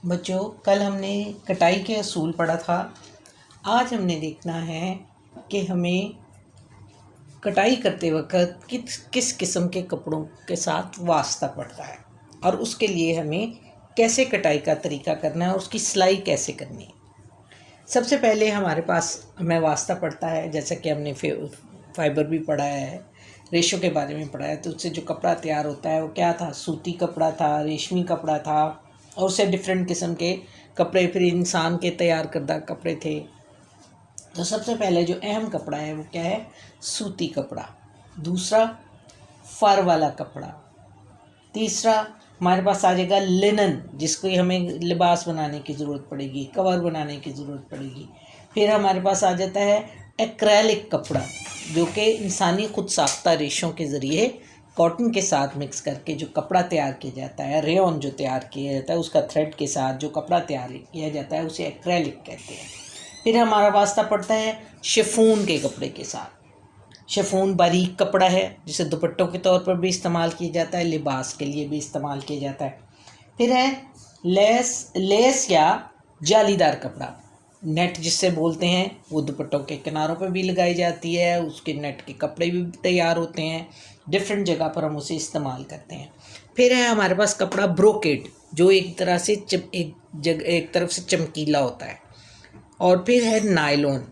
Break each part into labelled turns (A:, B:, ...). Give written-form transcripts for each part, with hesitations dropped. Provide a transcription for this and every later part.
A: बच्चों, कल हमने कटाई के असूल पढ़ा था। आज हमने देखना है कि हमें कटाई करते वक्त किस किस किस्म के कपड़ों के साथ वास्ता पड़ता है और उसके लिए हमें कैसे कटाई का तरीका करना है और उसकी सिलाई कैसे करनी है। सबसे पहले हमारे पास हमें वास्ता पड़ता है, जैसा कि हमने फाइबर भी पढ़ा है, रेशों के बारे में पढ़ा है। तो उससे जो कपड़ा तैयार होता है वो क्या था? सूती कपड़ा था, रेशमी कपड़ा था और उससे डिफरेंट किस्म के कपड़े, फिर इंसान के तैयार करदा कपड़े थे। तो सबसे पहले जो अहम कपड़ा है वो क्या है? सूती कपड़ा। दूसरा फर वाला कपड़ा। तीसरा हमारे पास आ जाएगा लिनन, जिसको हमें लिबास बनाने की ज़रूरत पड़ेगी, कवर बनाने की ज़रूरत पड़ेगी। फिर हमारे पास आ जाता है एक्रेलिक कपड़ा, जो कि इंसानी खुद साख्ता रेशों के ज़रिए कॉटन के साथ मिक्स करके जो कपड़ा तैयार किया जाता है, रेयॉन जो तैयार किया जाता है, उसका थ्रेड के साथ जो कपड़ा तैयार किया जाता है उसे एक्रेलिक कहते हैं। फिर हमारा वास्ता पड़ता है शिफॉन के कपड़े के साथ। शिफॉन बारीक कपड़ा है जिसे दुपट्टों के तौर पर भी इस्तेमाल किया जाता है, लिबास के लिए भी इस्तेमाल किया जाता है। फिर है लेस या जालीदार कपड़ा, नेट जिससे बोलते हैं, वो दुपट्टों के किनारों पर भी लगाई जाती है, उसके नेट के कपड़े भी तैयार होते हैं, डिफरेंट जगह पर हम उसे इस्तेमाल करते हैं। फिर है हमारे पास कपड़ा ब्रोकेड, जो एक तरह से एक तरफ से चमकीला होता है। और फिर है नायलॉन।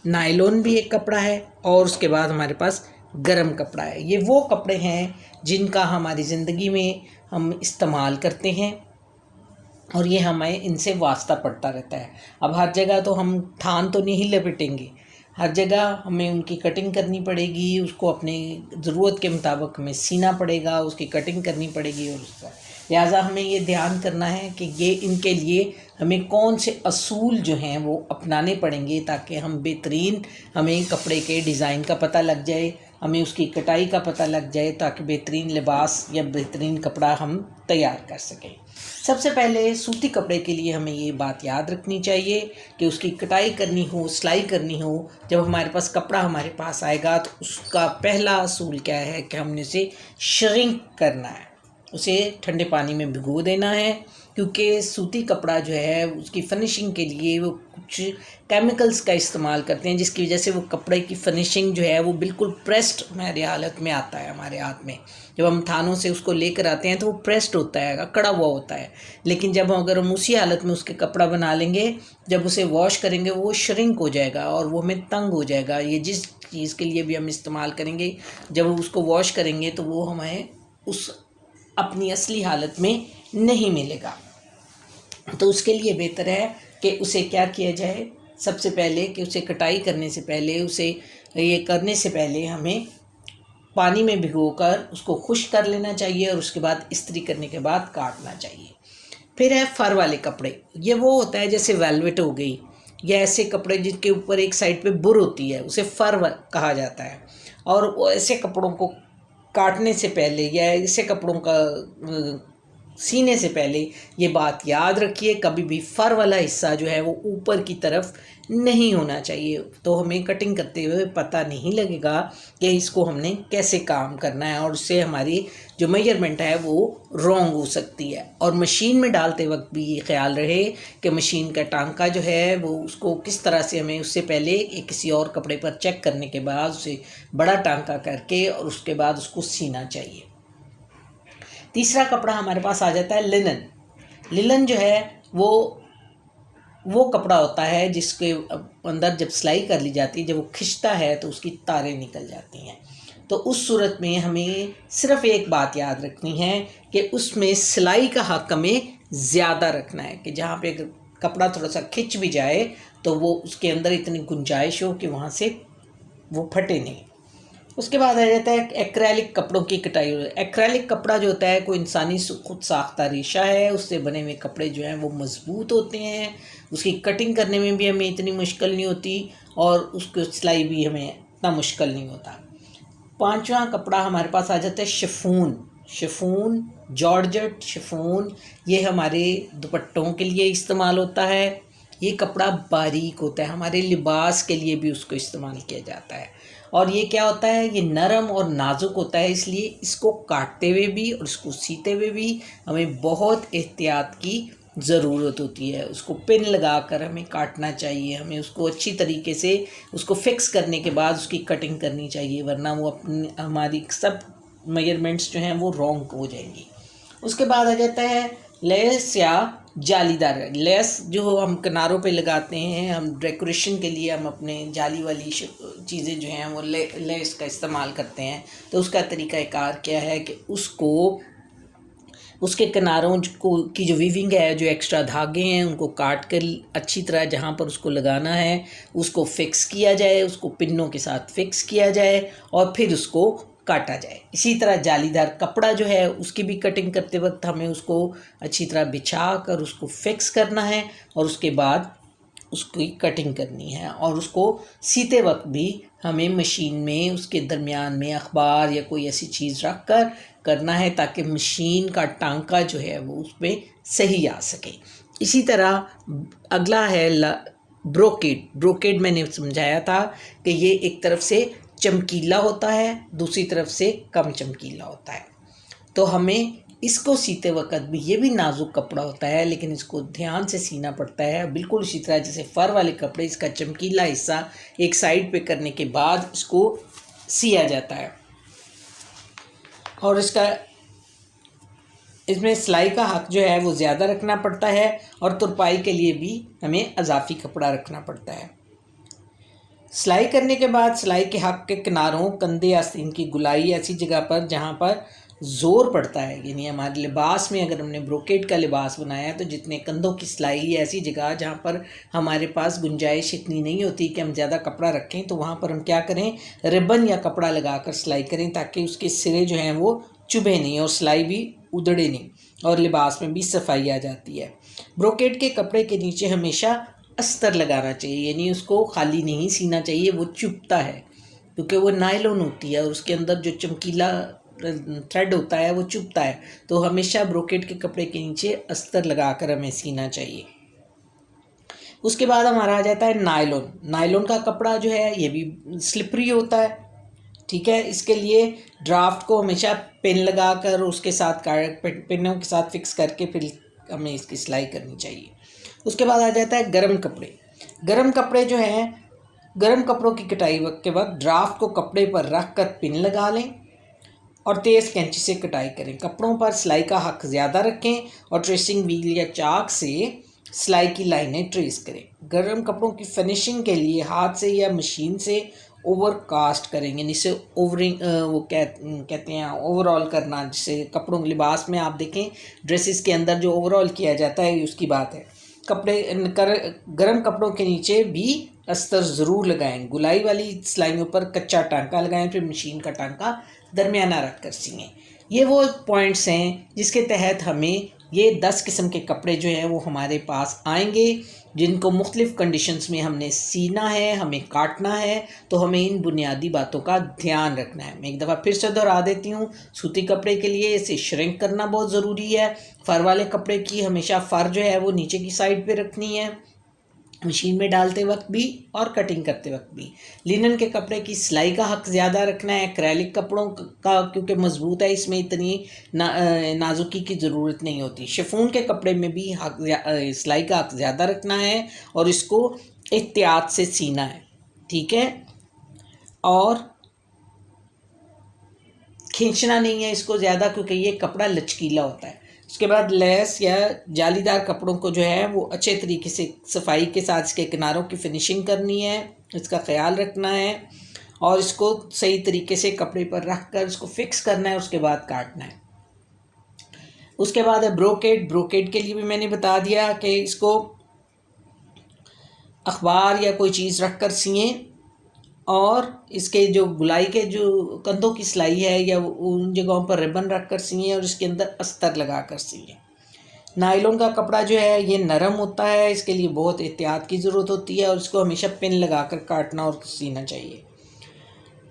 A: नायलॉन भी एक कपड़ा है। और उसके बाद हमारे पास गरम कपड़ा है। ये वो कपड़े हैं जिनका हमारी ज़िंदगी में हम इस्तेमाल करते हैं और ये हमें इनसे वास्ता पड़ता रहता है। अब हर जगह तो हम थान तो नहीं लपेटेंगे, हर जगह हमें उनकी कटिंग करनी पड़ेगी, उसको अपने ज़रूरत के मुताबिक हमें सीना पड़ेगा, उसकी कटिंग करनी पड़ेगी। और उसका लिहाजा हमें ये ध्यान करना है कि ये इनके लिए हमें कौन से असूल जो हैं वो अपनाने पड़ेंगे, ताकि हम बेहतरीन, हमें कपड़े के डिज़ाइन का पता लग जाए, हमें उसकी कटाई का पता लग जाए, ताकि बेहतरीन लिबास या बेहतरीन कपड़ा हम तैयार कर सकें। सबसे पहले सूती कपड़े के लिए हमें ये बात याद रखनी चाहिए कि उसकी कटाई करनी हो, सिलाई करनी हो, जब हमारे पास कपड़ा हमारे पास आएगा तो उसका पहला असूल क्या है कि हमने उसे श्रिंक करना है, उसे ठंडे पानी में भिगो देना है। क्योंकि सूती कपड़ा जो है उसकी फिनिशिंग के लिए वो कुछ केमिकल्स का इस्तेमाल करते हैं, जिसकी वजह से वो कपड़े की फिनिशिंग जो है वो बिल्कुल प्रेस्ड हमारी हालत में आता है हमारे हाथ में। जब हम थानों से उसको लेकर आते हैं तो वो प्रेस्ड होता है, अकड़ा हुआ होता है। लेकिन जब अगर हम उसी हालत में उसके कपड़ा बना लेंगे, जब उसे वॉश करेंगे वो श्रिंक हो जाएगा और वो हमें तंग हो जाएगा। ये जिस चीज़ के लिए भी हम इस्तेमाल करेंगे, जब उसको वॉश करेंगे तो वो हमें उस अपनी असली हालत में नहीं मिलेगा। तो उसके लिए बेहतर है कि उसे क्या किया जाए, सबसे पहले कि उसे कटाई करने से पहले, उसे ये करने से पहले हमें पानी में भिगोकर उसको खुश्क कर लेना चाहिए और उसके बाद इस्त्री करने के बाद काटना चाहिए। फिर है फर वाले कपड़े। ये वो होता है जैसे वेलवेट हो गई, या ऐसे कपड़े जिनके ऊपर एक साइड पे बुर होती है, उसे फर कहा जाता है। और वो ऐसे कपड़ों को काटने से पहले या ऐसे कपड़ों का सीने से पहले ये बात याद रखिए, कभी भी फर वाला हिस्सा जो है वो ऊपर की तरफ नहीं होना चाहिए। तो हमें कटिंग करते हुए पता नहीं लगेगा कि इसको हमने कैसे काम करना है, और उससे हमारी जो मेजरमेंट है वो रॉन्ग हो सकती है। और मशीन में डालते वक्त भी ये ख्याल रहे कि मशीन का टांका जो है वो उसको किस तरह से हमें उससे पहले किसी और कपड़े पर चेक करने के बाद उसे बड़ा टांका करके और उसके बाद उसको सीना चाहिए। तीसरा कपड़ा हमारे पास आ जाता है लिनन। लिनन जो है वो कपड़ा होता है जिसके अंदर जब सिलाई कर ली जाती है, जब वो खिंचता है तो उसकी तारें निकल जाती हैं। तो उस सूरत में हमें सिर्फ़ एक बात याद रखनी है कि उसमें सिलाई का हक़ हमें ज़्यादा रखना है कि जहाँ पे कपड़ा थोड़ा सा खिंच भी जाए तो वो उसके अंदर इतनी गुंजाइश हो कि वहाँ से वो फटे नहीं। उसके बाद आ जाता है एक्रेलिक कपड़ों की कटाई। एक्रेलिक कपड़ा जो होता है कोई इंसानी खुद साख्ता रेशा है, उससे बने हुए कपड़े जो हैं वो मज़बूत होते हैं, उसकी कटिंग करने में भी हमें इतनी मुश्किल नहीं होती और उसको सिलाई भी हमें इतना मुश्किल नहीं होता। पांचवा कपड़ा हमारे पास आ जाता है शिफॉन। शिफॉन, जॉर्जेट शिफॉन, ये हमारे दुपट्टों के लिए इस्तेमाल होता है। ये कपड़ा बारीक होता है, हमारे लिबास के लिए भी उसको इस्तेमाल किया जाता है। और ये क्या होता है, ये नरम और नाजुक होता है, इसलिए इसको काटते हुए भी और इसको सीते हुए भी हमें बहुत एहतियात की ज़रूरत होती है। उसको पिन लगाकर हमें काटना चाहिए, हमें उसको अच्छी तरीके से उसको फिक्स करने के बाद उसकी कटिंग करनी चाहिए, वरना वो अपनी हमारी सब मेजरमेंट्स जो हैं वो रॉन्ग हो जाएंगी। उसके बाद आ जाता है लेस या जालीदार लेस, जो हम किनारों पे लगाते हैं, हम डेकोरेशन के लिए हम अपने जाली वाली चीज़ें जो हैं वो लेस का इस्तेमाल करते हैं। तो उसका तरीक़ाकार क्या है कि उसको उसके किनारों को की जो वीविंग है, जो एक्स्ट्रा धागे हैं, उनको काट कर अच्छी तरह जहाँ पर उसको लगाना है उसको फिक्स किया जाए, उसको पिन्नों के साथ फिक्स किया जाए और फिर उसको काटा जाए। इसी तरह जालीदार कपड़ा जो है उसकी भी कटिंग करते वक्त हमें उसको अच्छी तरह बिछा कर उसको फिक्स करना है और उसके बाद उसकी कटिंग करनी है। और उसको सीते वक्त भी हमें मशीन में उसके दरमियान में अखबार या कोई ऐसी चीज़ रख कर करना है ताकि मशीन का टांका जो है वो उस पर सही आ सके। इसी तरह अगला है ब्रोकेड। ब्रोकेड मैंने समझाया था कि ये एक तरफ से चमकीला होता है, दूसरी तरफ से कम चमकीला होता है। तो हमें इसको सीते वक्त भी, ये भी नाजुक कपड़ा होता है लेकिन इसको ध्यान से सीना पड़ता है, बिल्कुल इसी तरह जैसे फ़र वाले कपड़े, इसका चमकीला हिस्सा एक साइड पे करने के बाद इसको सिया जाता है। और इसमें सिलाई का हक़ जो है वो ज़्यादा रखना पड़ता है और तुरपाई के लिए भी हमें अजाफ़ी कपड़ा रखना पड़ता है। सिलाई करने के बाद सिलाई के हक़ के किनारों, कंधे, आस्तीन की गुलाई ऐसी जगह पर जहाँ पर ज़ोर पड़ता है, यानी हमारे लिबास में अगर हमने ब्रोकेड का लिबास बनाया है तो जितने कंधों की सिलाई ऐसी जगह जहाँ पर हमारे पास गुंजाइश इतनी नहीं होती कि हम ज़्यादा कपड़ा रखें, तो वहाँ पर हम क्या करें, रिबन या कपड़ा लगाकर सिलाई करें ताकि उसके सिरे जो हैं वो चुभे नहीं और सिलाई भी उधड़े नहीं और लिबास में भी सफाई आ जाती है। ब्रोकेड के कपड़े के नीचे हमेशा अस्तर लगाना चाहिए, यानी उसको खाली नहीं सीना चाहिए, वो चुभता है क्योंकि वो नायलॉन होती है और उसके अंदर जो चमकीला थ्रेड होता है वो चुभता है। तो हमेशा ब्रोकेड के कपड़े के नीचे अस्तर लगाकर हमें सीना चाहिए। उसके बाद हमारा आ जाता है नायलॉन। नायलॉन का कपड़ा जो है ये भी स्लिपरी होता है, ठीक है। इसके लिए ड्राफ्ट को हमेशा पिन लगाकर उसके साथ पिनों के साथ फिक्स करके फिर हमें इसकी सिलाई करनी चाहिए। उसके बाद आ जाता है गर्म कपड़े। गर्म कपड़े जो हैं, गर्म कपड़ों की कटाई के वक्त ड्राफ्ट को कपड़े पर रख कर पिन लगा लें और तेज़ कैंची से कटाई करें। कपड़ों पर सिलाई का हक़ ज़्यादा रखें और ट्रेसिंग व्हील या चाक से सिलाई की लाइनें ट्रेस करें। गर्म कपड़ों की फिनिशिंग के लिए हाथ से या मशीन से ओवर कास्ट करेंगे, जिसे ओवरिंग वो कहते हैं ओवरऑल करना, जिससे कपड़ों लिबास में आप देखें ड्रेसेस के अंदर जो ओवरऑल किया जाता है उसकी बात है। गर्म कपड़ों के नीचे भी अस्तर ज़रूर लगाएं। गुलाई वाली सिलाइयों पर कच्चा टांका लगाएं, फिर मशीन का टांका दरमियाना रख कर सिएं। ये वो पॉइंट्स हैं जिसके तहत हमें ये 10 किस्म के कपड़े जो हैं वो हमारे पास आएंगे, जिनको मुख्तलिफ़ कंडीशंस में हमने सीना है, हमें काटना है। तो हमें इन बुनियादी बातों का ध्यान रखना है। मैं एक दफ़ा फिर से दोहरा देती हूँ, सूती कपड़े के लिए इसे श्रिंक करना बहुत ज़रूरी है। फ़र वाले कपड़े की हमेशा फ़र जो है वो नीचे की साइड पे रखनी है, मशीन में डालते वक्त भी और कटिंग करते वक्त भी। लिनन के कपड़े की सिलाई का हक़ ज़्यादा रखना है। एक्रेलिक कपड़ों का क्योंकि मजबूत है, इसमें इतनी नाजुकी की ज़रूरत नहीं होती। शिफॉन के कपड़े में भी सिलाई का हक़ ज़्यादा रखना है और इसको एहतियात से सीना है, ठीक है, और खींचना नहीं है इसको ज़्यादा क्योंकि ये कपड़ा लचकीला होता है। उसके बाद लेस या जालीदार कपड़ों को जो है वो अच्छे तरीके से सफाई के साथ इसके किनारों की फिनिशिंग करनी है, इसका ख्याल रखना है और इसको सही तरीके से कपड़े पर रख कर इसको फिक्स करना है, उसके बाद काटना है। उसके बाद है ब्रोकेड। ब्रोकेड के लिए भी मैंने बता दिया कि इसको अखबार या कोई चीज़ रख कर सिएं और इसके जो गुलाई के जो कंधों की सिलाई है या उन जगहों पर रिबन रख कर सिएं और इसके अंदर अस्तर लगा कर सिएं। नायलॉन का कपड़ा जो है ये नरम होता है, इसके लिए बहुत एहतियात की ज़रूरत होती है और इसको हमेशा पिन लगाकर काटना और सीना चाहिए।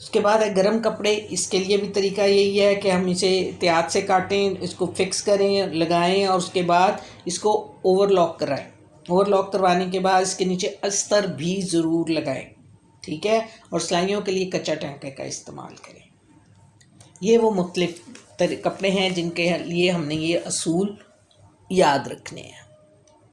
A: उसके बाद है गर्म कपड़े। इसके लिए भी तरीका यही है कि हम इसे एहतियात से काटें, इसको फिक्स करें, लगाएं और उसके बाद इसको ओवरलॉक कराएं। ओवरलॉक करवाने के बाद इसके नीचे अस्तर भी ज़रूर लगाएं, ठीक है। और सिलाइयों के लिए कच्चा टांके का इस्तेमाल करें। ये वो मुख्तलिफ कपड़े हैं जिनके लिए हमने ये असूल याद रखने हैं।